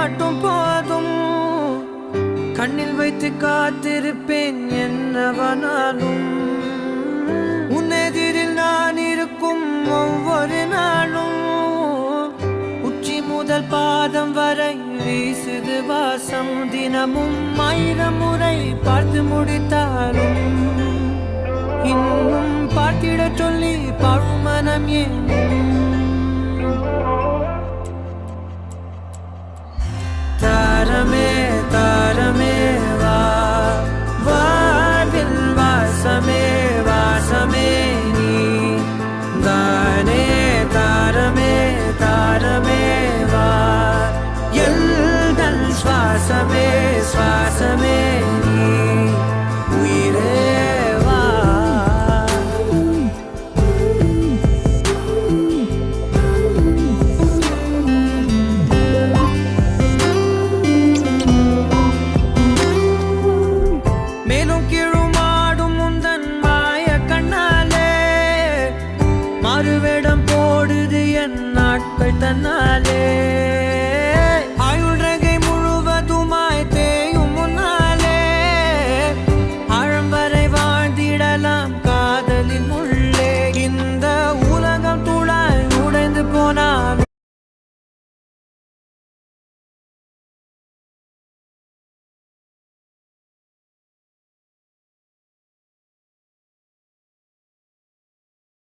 மட்டும் போதும் கண்ணில் வைத்து காத்திருப்பேன் என்னவனாலும் உன்னெதிரில் நான் இருக்கும் ஒவ்வொரு நாளும் உச்சி முதல் பாதம் வரை வீசுது வாசம் தினமும் 1000 முறை பார்த்து முடித்தாலும் இன்னும் பார்த்திட சொல்லி பழுமனம் ஏன் தாரமே தாரமே வா வாழ்வில் வாசமே வாசமே நீ தானே தாரமே தாரமே வா எல்தல் சுவாசமே சுவாசமே நீ உயிரே வா மேலும் கீழுமாடும் முந்தன் மாய கண்ணாலே மாறுவேடம் போடுது என் நாட்கள் தன்னாலே